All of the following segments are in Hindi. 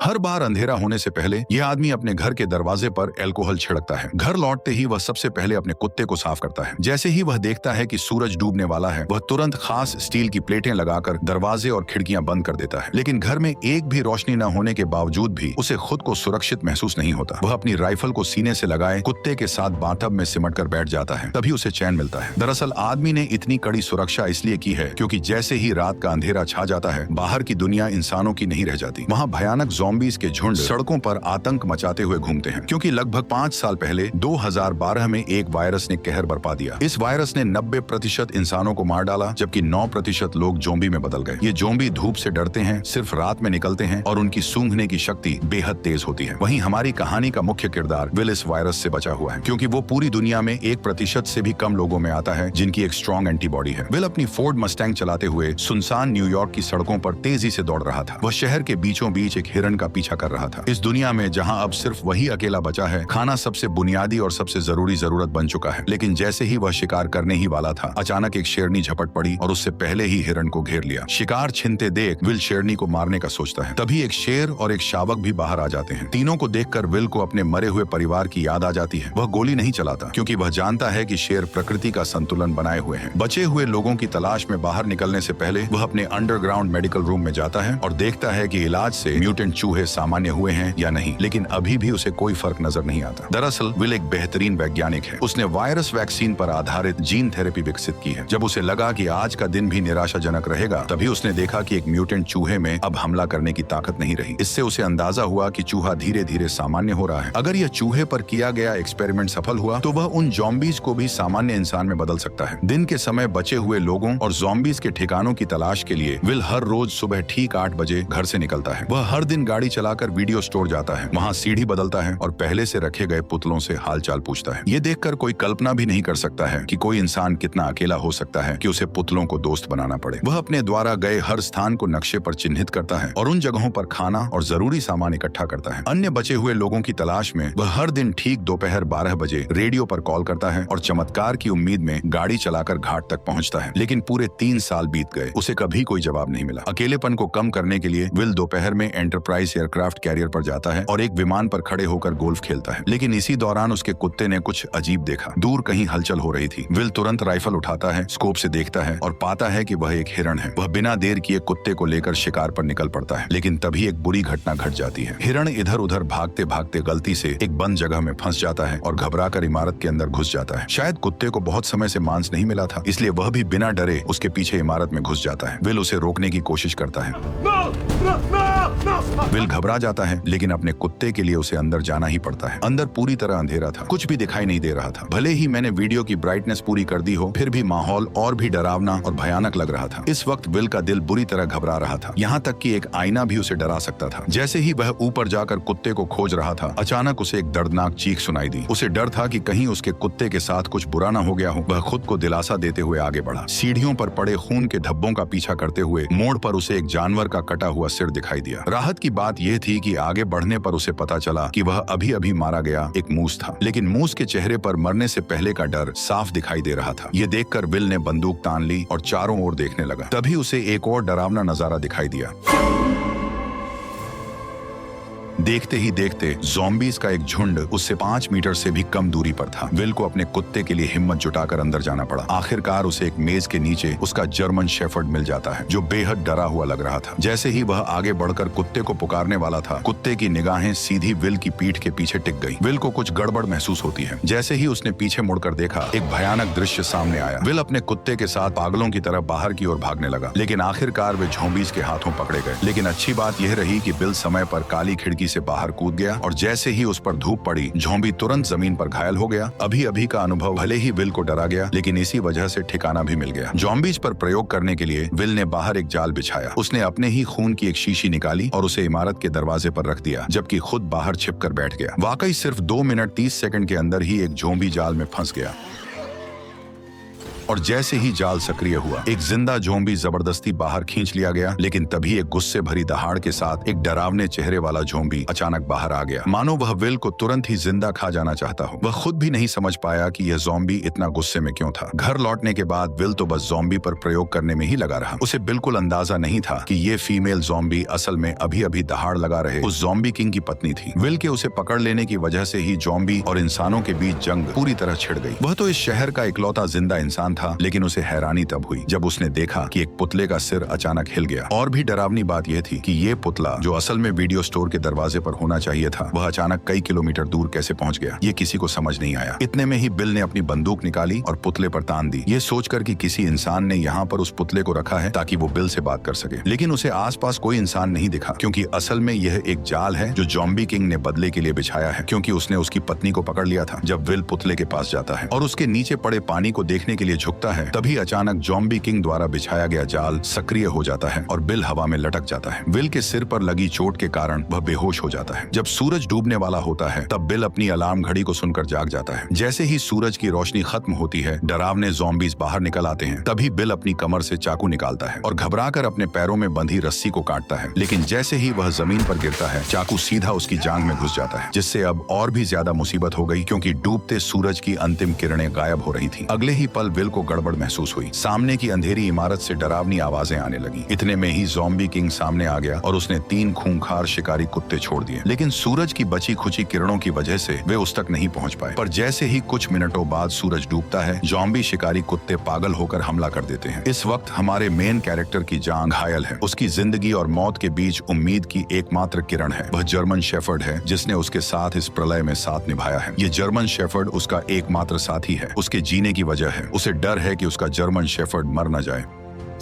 हर बार अंधेरा होने से पहले यह आदमी अपने घर के दरवाजे पर अल्कोहल छिड़कता है। घर लौटते ही वह सबसे पहले अपने कुत्ते को साफ करता है। जैसे ही वह देखता है कि सूरज डूबने वाला है, वह तुरंत खास स्टील की प्लेटें लगाकर दरवाजे और खिड़कियां बंद कर देता है। लेकिन घर में एक भी रोशनी न होने के बावजूद भी उसे खुद को सुरक्षित महसूस नहीं होता। वह अपनी राइफल को सीने से लगाए कुत्ते के साथ बाथटब में सिमट कर बैठ जाता है। तभी उसे चैन मिलता है। दरअसल आदमी ने इतनी कड़ी सुरक्षा इसलिए की है क्योंकि जैसे ही रात का अंधेरा छा जाता है, बाहर की दुनिया इंसानों की नहीं रह जाती। वहाँ भयानक ज़ॉम्बीज़ के झुंड सड़कों पर आतंक मचाते हुए घूमते हैं, क्योंकि लगभग 5 साल पहले 2012 में एक वायरस ने कहर बरपा दिया। इस वायरस ने 90% इंसानों को मार डाला, जबकि 9% लोग ज़ॉम्बी में बदल गए। ये ज़ॉम्बी धूप से डरते हैं, सिर्फ रात में निकलते हैं और उनकी सूंघने की शक्ति बेहद तेज होती है। वहीं हमारी कहानी का मुख्य किरदार विल इस वायरस से बचा हुआ है, क्योंकि वो पूरी दुनिया में 1% से भी कम लोगों में आता है जिनकी एक स्ट्रॉन्ग एंटीबॉडी है। विल अपनी फोर्ड मस्टैंग चलाते हुए सुनसान न्यूयॉर्क की सड़कों पर तेजी से दौड़ रहा था। वह शहर के बीचों बीच एक हिरन का पीछा कर रहा था। इस दुनिया में जहां अब सिर्फ वही अकेला बचा है, खाना सबसे बुनियादी और सबसे जरूरी जरूरत बन चुका है। लेकिन जैसे ही वह शिकार करने ही वाला था, अचानक एक शेरनी झपट पड़ी और उससे पहले ही हिरन को घेर लिया। शिकार छिनते देख विल शेरनी को मारने का सोचता है। तभी एक शेर और एक शावक भी बाहर आ जाते हैं। तीनों को देखकर विल को अपने मरे हुए परिवार की याद आ जाती है। वह गोली नहीं चलाता, क्योंकि वह जानता है कि शेर प्रकृति का संतुलन बनाए हुए हैं। बचे हुए लोगों की तलाश में बाहर निकलने से पहले वह अपने अंडरग्राउंड मेडिकल रूम में जाता है और देखता है कि इलाज से म्यूटेंट चूहे सामान्य हुए हैं या नहीं। लेकिन अभी भी उसे कोई फर्क नजर नहीं आता। दरअसल विल एक बेहतरीन वैज्ञानिक है। उसने वायरस वैक्सीन पर आधारित जीन थेरेपी विकसित की है। जब उसे लगा कि आज का दिन भी निराशाजनक रहेगा, तभी उसने देखा कि एक म्यूटेंट चूहे में अब हमला करने की ताकत नहीं रही। इससे उसे अंदाजा हुआ कि चूहा धीरे धीरे सामान्य हो रहा है। अगर यह चूहे पर किया गया एक्सपेरिमेंट सफल हुआ तो वह उन ज़ॉम्बीज़ को भी सामान्य इंसान में बदल सकता है। दिन के समय बचे हुए लोगों और ज़ॉम्बीज़ के ठिकानों की तलाश के लिए विल हर रोज सुबह ठीक 8 बजे घर से निकलता है। वह हर दिन गाड़ी चलाकर वीडियो स्टोर जाता है, वहाँ सीढ़ी बदलता है और पहले से रखे गए पुतलों से हालचाल पूछता है। ये देखकर कोई कल्पना भी नहीं कर सकता है कि कोई इंसान कितना अकेला हो सकता है कि उसे पुतलों को दोस्त बनाना पड़े। वह अपने द्वारा गए हर स्थान को नक्शे पर चिन्हित करता है और उन जगहों पर खाना और जरूरी सामान इकट्ठा करता है। अन्य बचे हुए लोगों की तलाश में वह हर दिन ठीक दोपहर 12 बजे रेडियो पर कॉल करता है और चमत्कार की उम्मीद में गाड़ी चलाकर घाट तक पहुंचता है। लेकिन पूरे 3 साल बीत गए, उसे कभी कोई जवाब नहीं मिला। अकेलेपन को कम करने के लिए विल दोपहर में एंटरप्राइज एयरक्राफ्ट कैरियर पर जाता है और एक विमान पर खड़े होकर गोल्फ खेलता है। लेकिन इसी दौरान उसके कुत्ते ने कुछ अजीब देखा। दूर कहीं हलचल हो रही थी। विल तुरंत राइफल उठाता है, स्कोप से देखता है और पाता है कि वह एक हिरन है। वह बिना देर किए कुत्ते को लेकर शिकार पर निकल पड़ता है। लेकिन तभी एक बुरी घटना घट जाती है। हिरण इधर उधर भागते भागते गलती से एक बंद जगह में फंस जाता है और घबराकर इमारत के अंदर घुस जाता है। शायद कुत्ते को बहुत समय से मांस नहीं मिला था, इसलिए वह भी बिना डरे उसके पीछे इमारत में घुस जाता है। विल उसे रोकने की कोशिश करता है। विल घबरा जाता है, लेकिन अपने कुत्ते के लिए उसे अंदर जाना ही पड़ता है। अंदर पूरी तरह अंधेरा था, कुछ भी दिखाई नहीं दे रहा था। भले ही मैंने वीडियो की ब्राइटनेस पूरी कर दी हो, फिर भी माहौल और भी डरावना और भयानक लग रहा था। इस वक्त विल का दिल बुरी तरह घबरा रहा था, यहाँ तक कि एक आईना भी उसे डरा सकता था। जैसे ही वह ऊपर जाकर कुत्ते को खोज रहा था, अचानक उसे एक दर्दनाक चीख सुनाई दी। उसे डर था कि कहीं उसके कुत्ते के साथ कुछ बुरा न हो गया हो। वह खुद को दिलासा देते हुए आगे बढ़ा। सीढ़ियों पर पड़े खून के धब्बों का पीछा करते हुए मोड़ पर उसे एक जानवर का कटा हुआ सिर दिखाई दिया। राहत की बात यह थी कि आगे बढ़ने पर उसे पता चला कि वह अभी अभी मारा गया एक मूस था। लेकिन मूस के चेहरे पर मरने से पहले का डर साफ दिखाई दे रहा था। ये देखकर विल ने बंदूक तान ली और चारों ओर देखने लगा। तभी उसे एक और डरावना नजारा दिखाई दिया। देखते ही देखते ज़ॉम्बीज़ का एक झुंड उससे 5 मीटर से भी कम दूरी पर था। विल को अपने कुत्ते के लिए हिम्मत जुटाकर अंदर जाना पड़ा। आखिरकार उसे एक मेज के नीचे उसका जर्मन शेफर्ड मिल जाता है, जो बेहद डरा हुआ लग रहा था। जैसे ही वह आगे बढ़कर कुत्ते को पुकारने वाला था, कुत्ते की निगाहें सीधी विल की पीठ के पीछे टिक गई। विल को कुछ गड़बड़ महसूस होती है। जैसे ही उसने पीछे मुड़कर देखा, एक भयानक दृश्य सामने आया। विल अपने कुत्ते के साथ पागलों की तरह बाहर की ओर भागने लगा, लेकिन आखिरकार वे ज़ॉम्बीज़ के हाथों पकड़े गए। लेकिन अच्छी बात यह रही कि विल समय पर काली खिड़की से बाहर कूद गया और जैसे ही उस पर धूप पड़ी, ज़ॉम्बी तुरंत जमीन पर घायल हो गया। अभी अभी का अनुभव भले ही विल को डरा गया, लेकिन इसी वजह से ठिकाना भी मिल गया। ज़ॉम्बीज़ पर प्रयोग करने के लिए विल ने बाहर एक जाल बिछाया। उसने अपने ही खून की एक शीशी निकाली और उसे इमारत के दरवाजे पर रख दिया, जबकि खुद बाहर छिपकर बैठ गया। वाकई सिर्फ 2 मिनट 30 सेकंड के अंदर ही एक ज़ॉम्बी जाल में फंस गया। और जैसे ही जाल सक्रिय हुआ, एक जिंदा ज़ॉम्बी जबरदस्ती बाहर खींच लिया गया। लेकिन तभी एक गुस्से भरी दहाड़ के साथ एक डरावने चेहरे वाला ज़ॉम्बी अचानक बाहर आ गया, मानो वह विल को तुरंत ही जिंदा खा जाना चाहता हो। वह खुद भी नहीं समझ पाया कि यह ज़ॉम्बी इतना गुस्से में क्यों था। घर लौटने के बाद विल तो बस ज़ॉम्बी पर प्रयोग करने में ही लगा रहा। उसे बिल्कुल अंदाजा नहीं था कि ये फीमेल ज़ॉम्बी असल में अभी अभी दहाड़ लगा रहे उस ज़ॉम्बी किंग की पत्नी थी। विल के उसे पकड़ लेने की वजह से ही ज़ॉम्बी और इंसानों के बीच जंग पूरी तरह छिड़ गई। वह तो इस शहर का इकलौता जिंदा इंसान था, लेकिन उसे हैरानी तब हुई जब उसने देखा कि एक पुतले का सिर अचानक हिल गया। और भी डरावनी बात यह थी कि ये पुतला, जो असल में वीडियो स्टोर के दरवाजे पर होना चाहिए था, वह अचानक कई किलोमीटर दूर कैसे पहुंच गया, ये किसी को समझ नहीं आया। इतने में ही बिल ने अपनी बंदूक निकाली और पुतले पर तान दी, ये सोचकर कि किसी इंसान ने यहाँ पर उस पुतले को रखा है ताकि वो बिल से बात कर सके। लेकिन उसे आसपास कोई इंसान नहीं दिखा, क्योंकि असल में यह एक जाल है जो ज़ॉम्बी किंग ने बदले के लिए बिछाया है, क्योंकि उसने उसकी पत्नी को पकड़ लिया था। जब विल पुतले के पास जाता है और उसके नीचे पड़े पानी को देखने के लिए झुकता है, तभी अचानक ज़ॉम्बी किंग द्वारा बिछाया गया जाल सक्रिय हो जाता है और बिल हवा में लटक जाता है। विल के सिर पर लगी चोट के कारण वह बेहोश हो जाता है। जब सूरज डूबने वाला होता है, तब बिल अपनी अलार्म घड़ी को सुनकर जाग जाता है। जैसे ही सूरज की रोशनी खत्म होती है, डरावने ज़ॉम्बीज बाहर निकल आते हैं। तभी बिल अपनी कमर से चाकू निकालता है और घबराकर अपने पैरों में बंधी रस्सी को काटता है। लेकिन जैसे ही वह जमीन पर गिरता है, चाकू सीधा उसकी जांघ में घुस जाता है, जिससे अब और भी ज्यादा मुसीबत हो गई, क्योंकि डूबते सूरज की अंतिम किरणें गायब हो रही थी। अगले ही पल विल को गड़बड़ महसूस हुई। सामने की अंधेरी इमारत से डरावनी आवाजें आने लगी। इतने में ही ज़ॉम्बी किंग सामने आ गया और उसने 3 खूंखार शिकारी कुत्ते छोड़ दिए। लेकिन सूरज की बची खुची किरणों की वजह से वे उस तक नहीं पहुंच पाए। पर जैसे ही कुछ मिनटों बाद सूरज डूबता है, ज़ॉम्बी शिकारी कुत्ते पागल होकर हमला कर देते हैं। इस वक्त हमारे मेन कैरेक्टर की जान घायल है। उसकी जिंदगी और मौत के बीच उम्मीद की एकमात्र किरण है। वह जर्मन शेफर्ड है, जिसने उसके साथ इस प्रलय में साथ निभाया है। ये जर्मन शेफर्ड उसका एकमात्र साथी है। उसके जीने की वजह है। उसे डर है कि उसका जर्मन शेफर्ड मर न जाए।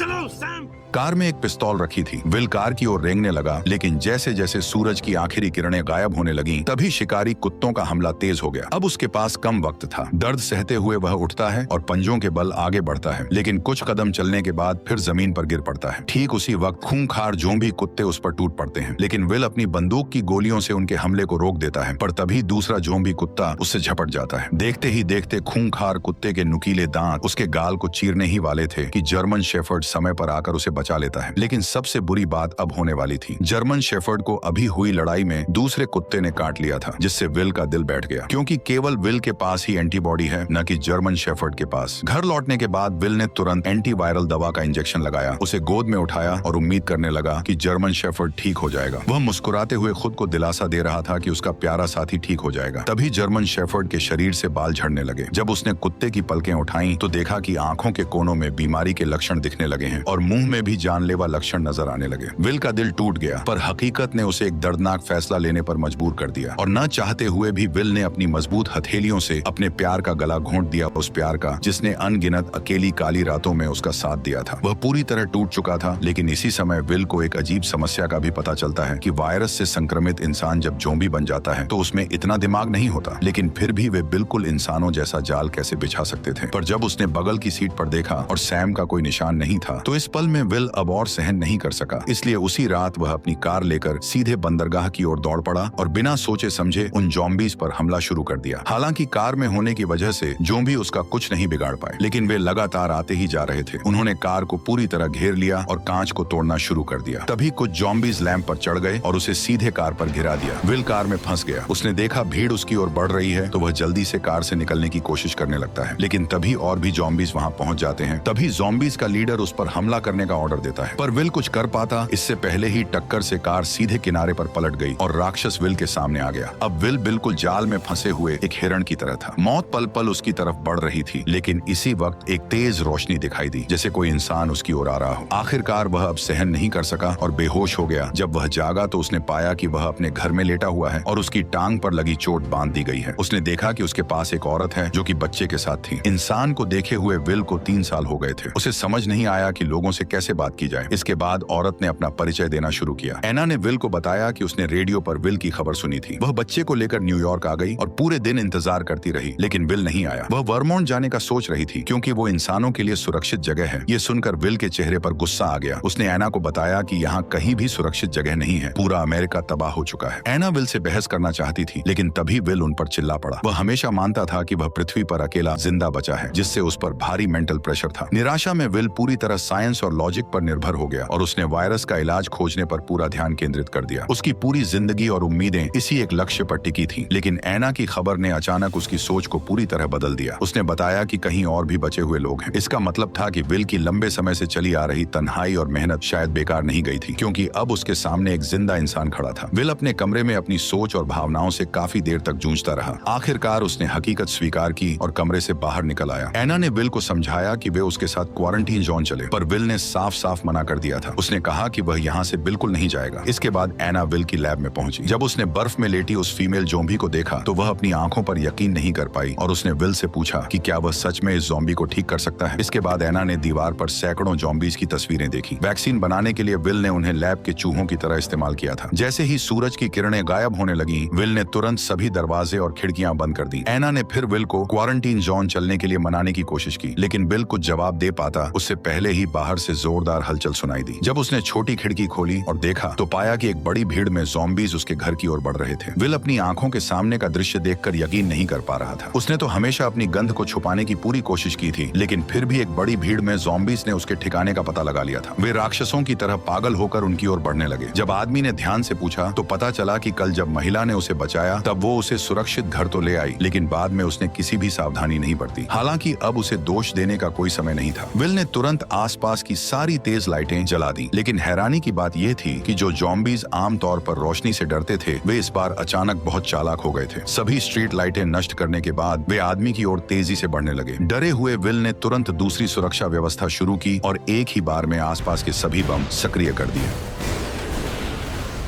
चलो सैम। कार में एक पिस्तौल रखी थी। विल कार की ओर रेंगने लगा, लेकिन जैसे जैसे सूरज की आखिरी किरणें गायब होने लगीं, तभी शिकारी कुत्तों का हमला तेज हो गया। अब उसके पास कम वक्त था। दर्द सहते हुए वह उठता है और पंजों के बल आगे बढ़ता है, लेकिन कुछ कदम चलने के बाद फिर जमीन पर गिर पड़ता है। ठीक उसी वक्त खूंखार ज़ॉम्बी कुत्ते उस पर टूट पड़ते हैं, लेकिन विल अपनी बंदूक की गोलियों से उनके हमले को रोक देता है। पर तभी दूसरा ज़ॉम्बी कुत्ता उससे झपट जाता है। देखते ही देखते खूंखार कुत्ते के नुकीले दांत उसके गाल को चीरने ही वाले थे कि जर्मन शेफर्ड समय पर आकर उसे बचा लेता है। लेकिन सबसे बुरी बात अब होने वाली थी। जर्मन शेफर्ड को अभी हुई लड़ाई में दूसरे कुत्ते ने काट लिया था, जिससे विल का दिल बैठ गया, क्योंकि केवल विल के पास ही एंटीबॉडी है, न कि जर्मन शेफर्ड के पास। घर लौटने के बाद विल ने तुरंत एंटीवायरल दवा का इंजेक्शन लगाया, उसे गोद में उठाया और उम्मीद करने लगा कि जर्मन शेफर्ड ठीक हो जाएगा। वह मुस्कुराते हुए खुद को दिलासा दे रहा था कि उसका प्यारा साथी ठीक हो जाएगा। तभी जर्मन शेफर्ड के शरीर से बाल झड़ने लगे। जब उसने कुत्ते की पलकें उठाई तो देखा कि आंखों के कोनों में बीमारी के लक्षण दिखने लगे हैं और मुंह में भी जानलेवा लक्षण नजर आने लगे। विल का दिल टूट गया, पर हकीकत ने उसे एक दर्दनाक फैसला लेने पर मजबूर कर दिया और न चाहते हुए भी विल ने अपनी मजबूत हथेलियों से अपने प्यार का गला घोंट दिया, उस प्यार का जिसने अनगिनत अकेली काली रातों में उसका साथ दिया था। वह पूरी तरह टूट चुका था। लेकिन इसी समय विल को एक अजीब समस्या का भी पता चलता है कि वायरस से संक्रमित इंसान जब ज़ॉम्बी बन जाता है तो उसमें इतना दिमाग नहीं होता, लेकिन फिर भी वे बिल्कुल इंसानों जैसा जाल कैसे बिछा सकते थे। पर जब उसने बगल की सीट पर देखा और सैम का कोई निशान नहीं था, तो इस पल में विल अब और सहन नहीं कर सका। इसलिए उसी रात वह अपनी कार लेकर सीधे बंदरगाह की ओर दौड़ पड़ा और बिना सोचे समझे उन ज़ॉम्बीज पर हमला शुरू कर दिया। हालांकि कार में होने की वजह से ज़ॉम्बी उसका कुछ नहीं बिगाड़ पाए, लेकिन वे लगातार आते ही जा रहे थे। उन्होंने कार को पूरी तरह घेर लिया और कांच को तोड़ना शुरू कर दिया। तभी कुछ ज़ॉम्बीज लैंप पर चढ़ गए और उसे सीधे कार पर गिरा दिया। विल कार में फंस गया। उसने देखा भीड़ उसकी ओर बढ़ रही है, तो वह जल्दी से कार से निकलने की कोशिश करने लगता है, लेकिन तभी और भी ज़ॉम्बीज वहां पहुंच जाते हैं। तभी ज़ॉम्बीज का लीडर उस पर हमला करने का ऑर्डर देता है, पर विल कुछ कर पाता इससे पहले ही टक्कर से कार सीधे किनारे पर पलट गई और राक्षस विल के सामने आ गया। अब विल बिल्कुल जाल में फंसे हुए एक हिरण की तरह था। मौत पल पल उसकी तरफ बढ़ रही थी, लेकिन इसी वक्त एक तेज रोशनी दिखाई दी, जैसे कोई इंसान उसकी ओर आ रहा हो। आखिरकार वह अब सहन नहीं कर सका और बेहोश हो गया। जब वह जागा तो उसने पाया कि वह अपने घर में लेटा हुआ है और उसकी टांग पर लगी चोट बांध दी गई है। उसने देखा कि उसके पास एक औरत है जो कि बच्चे के साथ थी। इंसान को देखे हुए विल को 3 साल हो गए थे। उसे समझ नहीं आया कि लोगों से कैसे बात की जाए। इसके बाद औरत ने अपना परिचय देना शुरू किया। एना ने विल को बताया कि उसने रेडियो पर विल की खबर सुनी थी। वह बच्चे को लेकर न्यूयॉर्क आ गई और पूरे दिन इंतजार करती रही, लेकिन विल नहीं आया। वह वर्मोंट जाने का सोच रही थी क्योंकि वो इंसानों के लिए सुरक्षित जगह है। ये सुनकर विल के चेहरे पर गुस्सा आ गया। उसने एना को बताया कि यहाँ कहीं भी सुरक्षित जगह नहीं है, पूरा अमेरिका तबाह हो चुका है। एना विल से बहस करना चाहती थी, लेकिन तभी विल उन पर चिल्ला पड़ा। वह हमेशा मानता था कि वह पृथ्वी पर अकेला जिंदा बचा है, जिससे उस पर भारी मेंटल प्रेशर था। निराशा में विल पूरी तरह साइंस और लॉजिक पर निर्भर हो गया और उसने वायरस का इलाज खोजने पर पूरा ध्यान केंद्रित कर दिया। उसकी पूरी जिंदगी और उम्मीदें इसी एक लक्ष्य पर टिकी थी। लेकिन एना की खबर ने अचानक उसकी सोच को पूरी तरह बदल दिया। उसने बताया कि कहीं और भी बचे हुए लोग हैं। इसका मतलब था कि विल की लंबे समय से चली आ रही तन्हाई और मेहनत शायद बेकार नहीं गई थी, क्योंकि अब उसके सामने एक जिंदा इंसान खड़ा था। विल अपने कमरे में अपनी सोच और भावनाओं से काफी देर तक जूझता रहा। आखिरकार उसने हकीकत स्वीकार की और कमरे से बाहर निकल आया। एना ने विल को समझाया कि वे उसके साथ क्वारंटीन जोन चले, पर विल ने साफ साफ मना कर दिया था। उसने कहा कि वह यहाँ से बिल्कुल नहीं जाएगा। इसके बाद एना विल की लैब में पहुंची। जब उसने बर्फ में लेटी उस फीमेल ज़ॉम्बी को देखा तो वह अपनी आंखों पर यकीन नहीं कर पाई और उसने विल से पूछा कि क्या वह सच में इस ज़ॉम्बी को ठीक कर सकता है। इसके बाद एना ने दीवार पर सैकड़ों ज़ॉम्बीज की तस्वीरें देखी। वैक्सीन बनाने के लिए विल ने उन्हें लैब के चूहों की तरह इस्तेमाल किया था। जैसे ही सूरज की किरणें गायब होने लगी, विल ने तुरंत सभी दरवाजे और खिड़कियां बंद कर दी। एना ने फिर विल को क्वारंटीन जोन चलने के लिए मनाने की कोशिश की, लेकिन विल कुछ जवाब दे पाता उससे पहले ही बाहर से जोरदार हलचल सुनाई दी। जब उसने छोटी खिड़की खोली और देखा तो पाया कि एक बड़ी भीड़ में ज़ॉम्बीज उसके घर की ओर बढ़ रहे थे। विल अपनी आंखों के सामने का दृश्य देखकर यकीन नहीं कर पा रहा था। उसने तो हमेशा अपनी गंध को छुपाने की पूरी कोशिश की थी, लेकिन फिर भी एक बड़ी भीड़ में ज़ॉम्बीज ने उसके ठिकाने का पता लगा लिया था। वे राक्षसों की तरह पागल होकर उनकी ओर बढ़ने लगे। जब आदमी ने ध्यान से पूछा तो पता चला कि कल जब महिला ने उसे बचाया तब वो उसे सुरक्षित घर तो ले आई, लेकिन बाद में उसने किसी भी सावधानी नहीं बरती। हालांकि अब उसे दोष देने का कोई समय नहीं था। विल ने तुरंत आसपास की सारी तेज लाइटें जला दी, लेकिन हैरानी की बात यह थी कि जो ज़ॉम्बीज आमतौर पर रोशनी से डरते थे, वे इस बार अचानक बहुत चालाक हो गए थे। सभी स्ट्रीट लाइटें नष्ट करने के बाद वे आदमी की ओर तेजी से बढ़ने लगे। डरे हुए विल ने तुरंत दूसरी सुरक्षा व्यवस्था शुरू की और एक ही बार में आसपास के सभी बम सक्रिय कर दिए।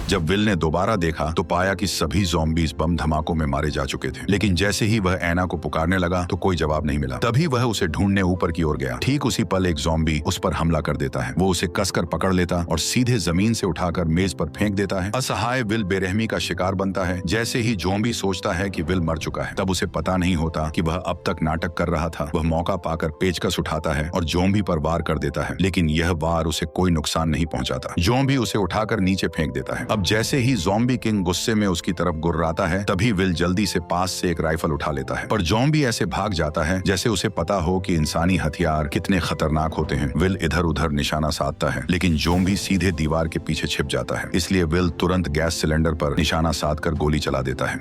जब विल ने दोबारा देखा तो पाया कि सभी ज़ॉम्बीज बम धमाकों में मारे जा चुके थे। लेकिन जैसे ही वह एना को पुकारने लगा तो कोई जवाब नहीं मिला। तभी वह उसे ढूंढने ऊपर की ओर गया। ठीक उसी पल एक ज़ॉम्बी उस पर हमला कर देता है। वो उसे कसकर पकड़ लेता और सीधे जमीन से उठाकर मेज पर फेंक देता है। असहाय विल बेरहमी का शिकार बनता है। जैसे ही ज़ॉम्बी सोचता है कि विल मर चुका है, तब उसे पता नहीं होता कि वह अब तक नाटक कर रहा था। वह मौका पाकर पेचकस उठाता है और ज़ॉम्बी पर वार कर देता है, लेकिन यह वार उसे कोई नुकसान नहीं पहुंचाता। ज़ॉम्बी उसे उठाकर नीचे फेंक देता है। अब जैसे ही ज़ॉम्बी किंग गुस्से में उसकी तरफ गुर्राता है, तभी विल जल्दी से पास से एक राइफल उठा लेता है। पर ज़ॉम्बी ऐसे भाग जाता है जैसे उसे पता हो कि इंसानी हथियार कितने खतरनाक होते हैं। विल इधर उधर निशाना साधता है, लेकिन ज़ॉम्बी सीधे दीवार के पीछे छिप जाता है। इसलिए विल तुरंत गैस सिलेंडर पर निशाना साधकर गोली चला देता है।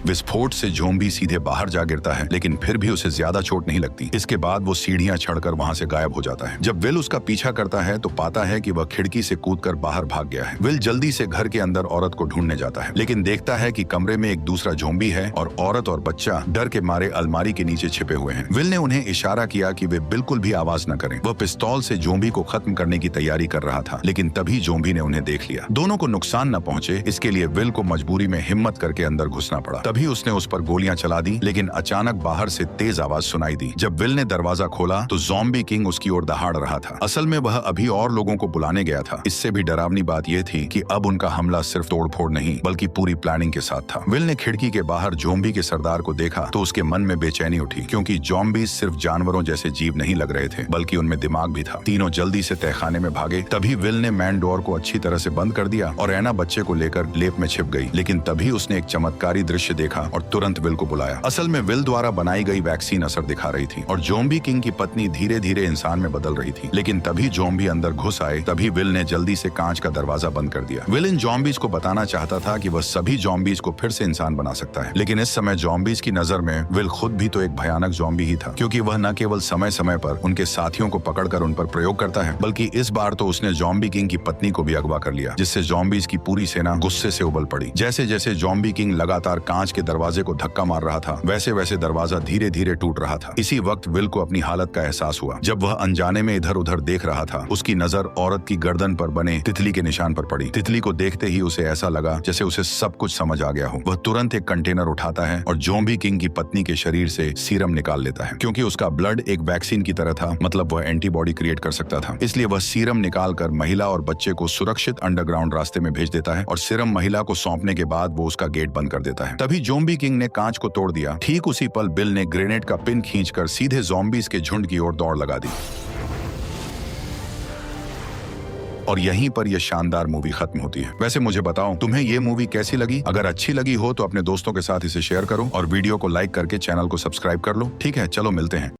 विस्फोट से ज़ॉम्बी सीधे बाहर जा गिरता है, लेकिन फिर भी उसे ज्यादा चोट नहीं लगती। इसके बाद वो सीढ़ियां चढ़कर वहां से गायब हो जाता है। जब विल उसका पीछा करता है तो पाता है कि वह खिड़की से कूदकर बाहर भाग गया है। विल जल्दी से घर के अंदर औरत को ढूंढने जाता है, लेकिन देखता है कि कमरे में एक दूसरा ज़ॉम्बी है और औरत और बच्चा डर के मारे अलमारी के नीचे छिपे हुए हैं। विल ने उन्हें इशारा किया कि वे बिल्कुल भी आवाज न करें। वह पिस्तौल से ज़ॉम्बी को खत्म करने की तैयारी कर रहा था, लेकिन तभी ज़ॉम्बी ने उन्हें देख लिया। दोनों को नुकसान न पहुंचे, इसके लिए विल को मजबूरी में हिम्मत करके अंदर घुसना पड़ा। तभी उसने उस पर गोलियां चला दी, लेकिन अचानक बाहर से तेज आवाज सुनाई दी। जब विल ने दरवाजा खोला तो ज़ॉम्बी किंग उसकी ओर दहाड़ रहा था। असल में वह अभी और लोगों को बुलाने गया था। इससे भी डरावनी बात यह थी कि अब उनका हमला सिर्फ तोड़फोड़ नहीं बल्कि पूरी प्लानिंग के साथ था। विल ने खिड़की के बाहर ज़ॉम्बी के सरदार को देखा तो उसके मन में बेचैनी उठी, क्योंकि ज़ॉम्बी सिर्फ जानवरों जैसे जीव नहीं लग रहे थे, बल्कि उनमें दिमाग भी था। तीनों जल्दी से तहखाने में भागे। तभी विल ने मैन डोर को अच्छी तरह से बंद कर दिया और एना बच्चे को लेकर लेप में छिप गई। लेकिन तभी उसने एक चमत्कारी दृश्य देखा और तुरंत विल को बुलाया। असल में विल द्वारा बनाई गई वैक्सीन असर दिखा रही थी और ज़ॉम्बी किंग की पत्नी धीरे धीरे इंसान में बदल रही थी। लेकिन तभी ज़ॉम्बी अंदर घुस आए। तभी विल ने जल्दी से कांच का दरवाजा बंद कर दिया। विल इन ज़ॉम्बीज को बताना चाहता था कि वह सभी ज़ॉम्बीज को फिर से इंसान बना सकता है, लेकिन इस समय ज़ॉम्बीज की नजर में विल खुद भी तो एक भयानक ज़ॉम्बी ही था, क्योंकि वह न केवल समय समय पर उनके साथियों को पकड़कर उन पर प्रयोग करता है, बल्कि इस बार तो उसने ज़ॉम्बी किंग की पत्नी को भी अगवा कर लिया, जिससे ज़ॉम्बीज की पूरी सेना गुस्से से उबल पड़ी। जैसे जैसे ज़ॉम्बी किंग लगातार कांच के दरवाजे को धक्का मार रहा था, वैसे वैसे दरवाजा धीरे धीरे टूट रहा था। इसी वक्त विल को अपनी हालत का एहसास हुआ। जब वह अनजाने में इधर उधर देख रहा था, उसकी नजर औरत की गर्दन पर बने तितली के निशान पर पड़ी। तितली को देखते ही उसे ऐसा लगा जैसे उसे सब कुछ समझ आ गया हो। वह तुरंत एक कंटेनर उठाता है और ज़ॉम्बी किंग की पत्नी के शरीर से सीरम निकाल लेता है। क्योंकि उसका ब्लड एक वैक्सीन की तरह था, मतलब वह एंटीबॉडी क्रिएट कर सकता था, इसलिए वह सीरम निकालकर महिला और बच्चे को सुरक्षित अंडरग्राउंड रास्ते में भेज देता है और सीरम महिला को सौंपने के बाद वो उसका गेट बंद कर देता है। तभी ज़ॉम्बी किंग ने कांच को तोड़ दिया। ठीक उसी पल बिल ने ग्रेनेड का पिन खींचकर सीधे ज़ॉम्बीज के झुंड की ओर दौड़ लगा दी। और यहीं पर यह शानदार मूवी खत्म होती है। वैसे मुझे बताओ, तुम्हें यह मूवी कैसी लगी? अगर अच्छी लगी हो तो अपने दोस्तों के साथ इसे शेयर करो और वीडियो को लाइक करके चैनल को सब्सक्राइब कर लो। ठीक है, चलो मिलते हैं।